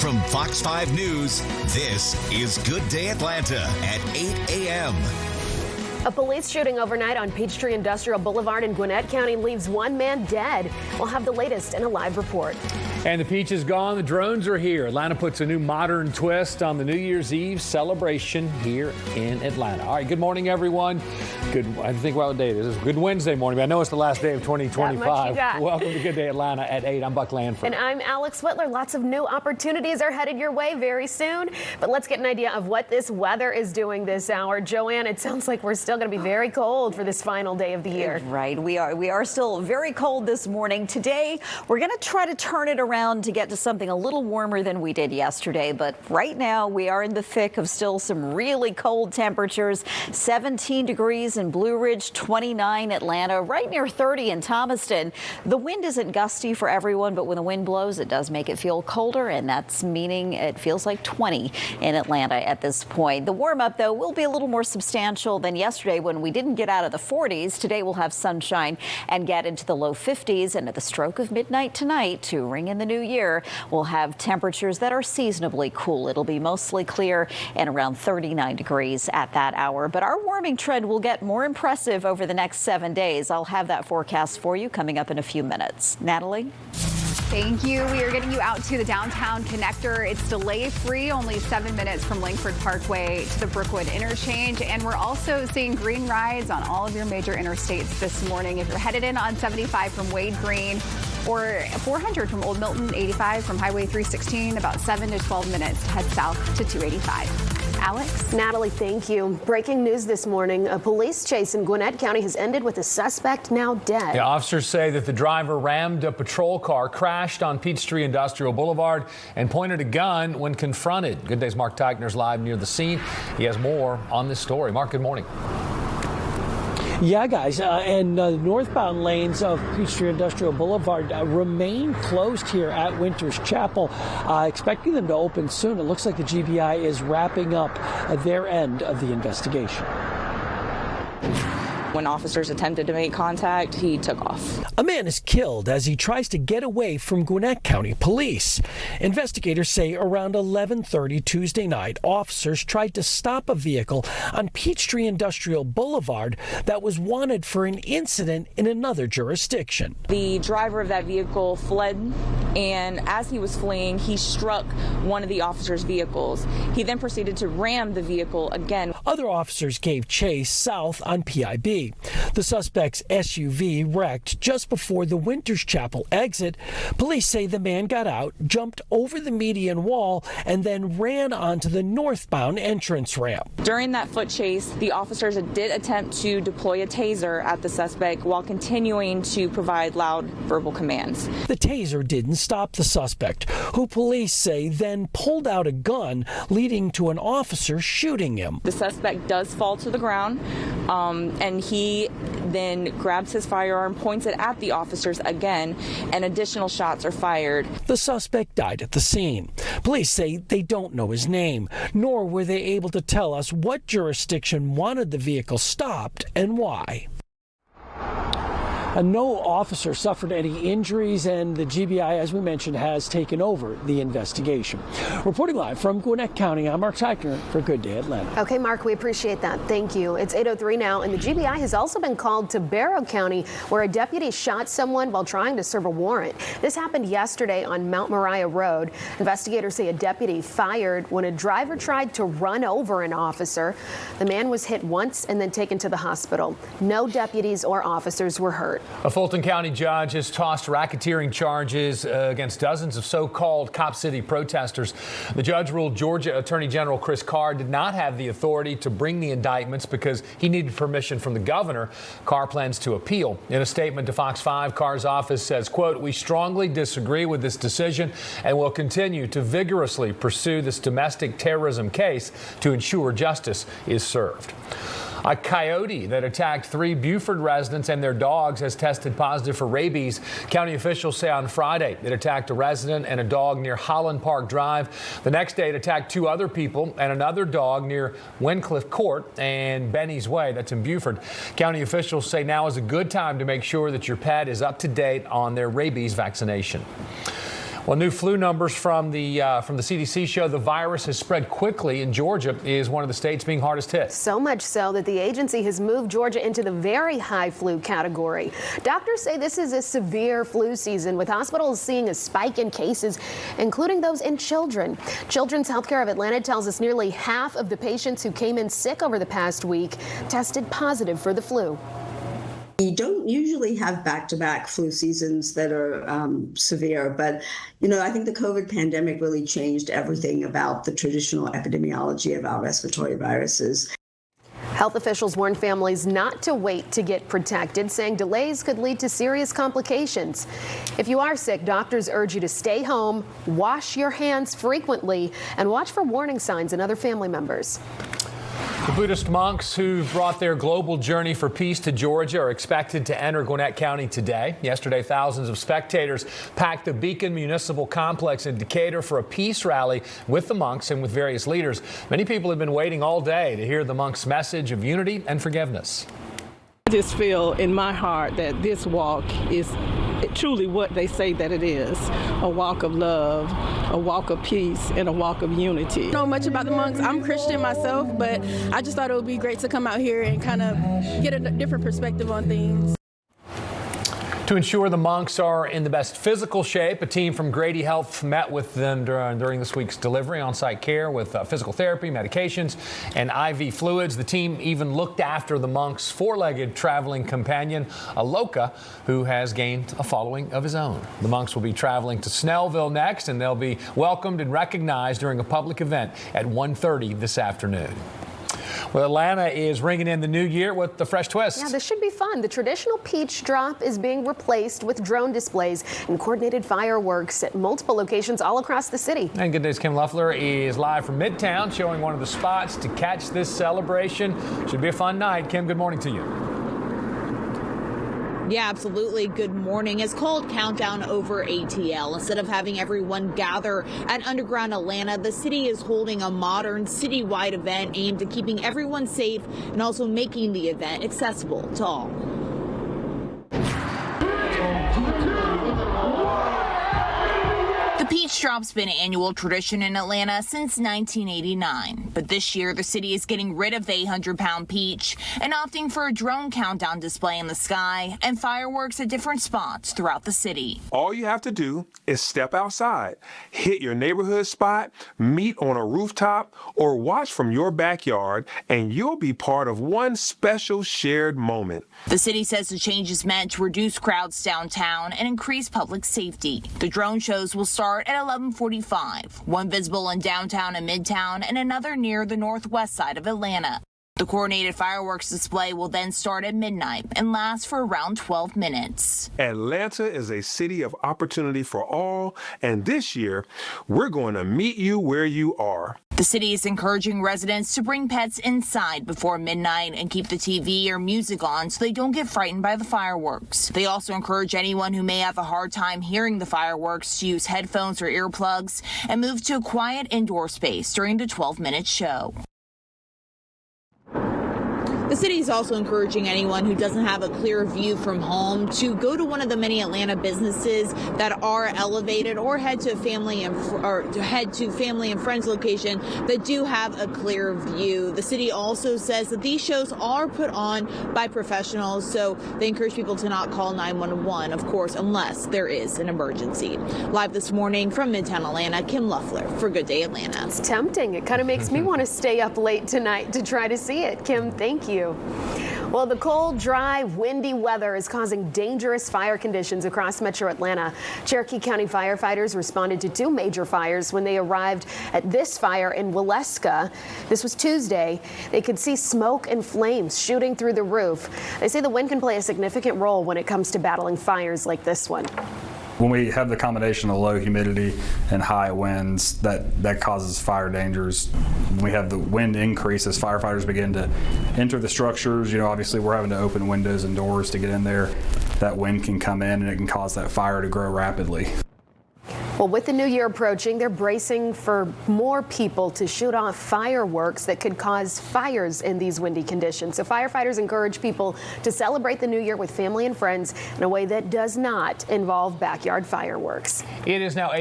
From Fox 5 News, this is Good Day Atlanta at 8 a.m. A police shooting overnight on Peachtree Industrial Boulevard in Gwinnett County leaves one man dead. We'll have the latest in a live report. And the peach is gone. The drones are here. Atlanta puts a new modern twist on the New Year's Eve celebration here in Atlanta. All right, good morning, everyone. I think what day it is. It's Good Wednesday morning, but I know it's the last day of 2025. Welcome to Good Day Atlanta at 8. I'm Buck Lanford. And I'm Alex Whitler. Lots of new opportunities are headed your way very soon. But let's get an idea of what this weather is doing this hour. Joanne, it sounds like we're still going to be very cold for this final day of the year. Right, we are still very cold this morning. Today, we're going to try to turn it around to get to something a little warmer than we did yesterday. But right now, we are in the thick of still some really cold temperatures. 17 degrees in Blue Ridge, 29 Atlanta, right near 30 in Thomaston. The wind isn't gusty for everyone, but when the wind blows, it does make it feel colder, and that's meaning it feels like 20 in Atlanta at this point. The warm up, though, will be a little more substantial than yesterday when we didn't get out of the 40s. Today, we'll have sunshine and get into the low 50s, and at the stroke of midnight tonight to ring in the new year, we'll have temperatures that are seasonably cool. It'll be mostly clear and around 39 degrees at that hour. But our warming trend will get more impressive over the next 7 days. I'll have that forecast for you coming up in a few minutes. Natalie? Thank you. We are getting you out to the downtown connector. It's delay-free, only 7 minutes from Langford Parkway to the Brookwood interchange. And we're also seeing green rides on all of your major interstates this morning. If you're headed in on 75 from Wade Green or 400 from Old Milton, 85 from Highway 316, about 7 to 12 minutes to head south to 285. Alex? Natalie, thank you. Breaking news this morning. A police chase in Gwinnett County has ended with a suspect now dead. The officers say that the driver rammed a patrol car, crashed on Peachtree Industrial Boulevard, and pointed a gun when confronted. Good Day's Mark Teichner's live near the scene. He has more on this story. Mark, good morning. Yeah, guys, and the northbound lanes of Peachtree Industrial Boulevard remain closed here at Winters Chapel, expecting them to open soon. It looks like the GBI is wrapping up their end of the investigation. When officers attempted to make contact, he took off. A man is killed as he tries to get away from Gwinnett County police. Investigators say around 11:30 Tuesday night, officers tried to stop a vehicle on Peachtree Industrial Boulevard that was wanted for an incident in another jurisdiction. The driver of that vehicle fled, and as he was fleeing, he struck one of the officers' vehicles. He then proceeded to ram the vehicle again. Other officers gave chase south on PIB. The suspect's SUV wrecked just before the Winters Chapel exit. Police say the man got out, jumped over the median wall, and then ran onto the northbound entrance ramp. During that foot chase, the officers did attempt to deploy a taser at the suspect while continuing to provide loud verbal commands. The taser didn't stop the suspect, who police say then pulled out a gun, leading to an officer shooting him. The suspect does fall to the ground, and he then grabs his firearm, points it at the officers again, and additional shots are fired. The suspect died at the scene. Police say they don't know his name, nor were they able to tell us what jurisdiction wanted the vehicle stopped and why. No officer suffered any injuries, and the GBI, as we mentioned, has taken over the investigation. Reporting live from Gwinnett County, I'm Mark Teichner for Good Day Atlanta. Okay, Mark, we appreciate that. Thank you. It's 8:03 now, and the GBI has also been called to Barrow County, where a deputy shot someone while trying to serve a warrant. This happened yesterday on Mount Moriah Road. Investigators say a deputy fired when a driver tried to run over an officer. The man was hit once and then taken to the hospital. No deputies or officers were hurt. A Fulton County judge has tossed racketeering charges against dozens of so-called Cop City protesters. The judge ruled Georgia Attorney General Chris Carr did not have the authority to bring the indictments because he needed permission from the governor. Carr plans to appeal. In a statement to Fox 5, Carr's office says, quote, "We strongly disagree with this decision and will continue to vigorously pursue this domestic terrorism case to ensure justice is served." A coyote that attacked 3 Buford residents and their dogs has tested positive for rabies. County officials say on Friday it attacked a resident and a dog near Holland Park Drive. The next day it attacked 2 other people and another dog near Wincliffe Court and Benny's Way. That's in Buford. County officials say now is a good time to make sure that your pet is up to date on their rabies vaccination. Well, new flu numbers from the CDC show the virus has spread quickly, and Georgia is one of the states being hardest hit. So much so that the agency has moved Georgia into the very high flu category. Doctors say this is a severe flu season, with hospitals seeing a spike in cases, including those in children. Children's Healthcare of Atlanta tells us nearly half of the patients who came in sick over the past week tested positive for the flu. You don't usually have back-to-back flu seasons that are severe, but, I think the COVID pandemic really changed everything about the traditional epidemiology of our respiratory viruses. Health officials warn families not to wait to get protected, saying delays could lead to serious complications. If you are sick, doctors urge you to stay home, wash your hands frequently, and watch for warning signs in other family members. The Buddhist monks who brought their global journey for peace to Georgia are expected to enter Gwinnett County today. Yesterday, thousands of spectators packed the Beacon Municipal Complex in Decatur for a peace rally with the monks and with various leaders. Many people have been waiting all day to hear the monks' message of unity and forgiveness. I just feel in my heart that this walk is truly what they say that it is, a walk of love, a walk of peace, and a walk of unity. I don't know much about the monks. I'm Christian myself, but I just thought it would be great to come out here and kind of get a different perspective on things. To ensure the monks are in the best physical shape, a team from Grady Health met with them during this week's delivery, on-site care with physical therapy, medications, and IV fluids. The team even looked after the monks' four-legged traveling companion, Aloka, who has gained a following of his own. The monks will be traveling to Snellville next, and they'll be welcomed and recognized during a public event at 1:30 this afternoon. Well, Atlanta is ringing in the new year with the fresh twist. Yeah, this should be fun. The traditional peach drop is being replaced with drone displays and coordinated fireworks at multiple locations all across the city. And Good Day's Kim Luffler is live from Midtown, showing one of the spots to catch this celebration. Should be a fun night. Kim, good morning to you. Yeah, absolutely. Good morning. It's called Countdown over ATL. Instead of having everyone gather at Underground Atlanta, the city is holding a modern citywide event aimed at keeping everyone safe and also making the event accessible to all. The peach drop's been an annual tradition in Atlanta since 1989. But this year, the city is getting rid of the 800-pound peach and opting for a drone countdown display in the sky and fireworks at different spots throughout the city. All you have to do is step outside, hit your neighborhood spot, meet on a rooftop, or watch from your backyard, and you'll be part of one special shared moment. The city says the change is meant to reduce crowds downtown and increase public safety. The drone shows will start at 11:45, one visible in downtown and midtown and another near the northwest side of Atlanta. The coordinated fireworks display will then start at midnight and last for around 12 minutes. Atlanta is a city of opportunity for all, and this year, we're going to meet you where you are. The city is encouraging residents to bring pets inside before midnight and keep the TV or music on so they don't get frightened by the fireworks. They also encourage anyone who may have a hard time hearing the fireworks to use headphones or earplugs and move to a quiet indoor space during the 12-minute show. The city is also encouraging anyone who doesn't have a clear view from home to go to one of the many Atlanta businesses that are elevated, or head to family and friends location that do have a clear view. The city also says that these shows are put on by professionals, so they encourage people to not call 911, of course, unless there is an emergency. Live this morning from Midtown Atlanta, Kim Luffler for Good Day Atlanta. It's tempting. It kind of makes me want to stay up late tonight to try to see it. Kim, thank you. Well, the cold, dry, windy weather is causing dangerous fire conditions across metro Atlanta. Cherokee County firefighters responded to two major fires when they arrived at this fire in Waleska. This was Tuesday. They could see smoke and flames shooting through the roof. They say the wind can play a significant role when it comes to battling fires like this one. When we have the combination of low humidity and high winds, that causes fire dangers. When we have the wind increase as firefighters begin to enter the structures, obviously we're having to open windows and doors to get in there. That wind can come in and it can cause that fire to grow rapidly. Well, with the new year approaching, they're bracing for more people to shoot off fireworks that could cause fires in these windy conditions. So firefighters encourage people to celebrate the new year with family and friends in a way that does not involve backyard fireworks. It is now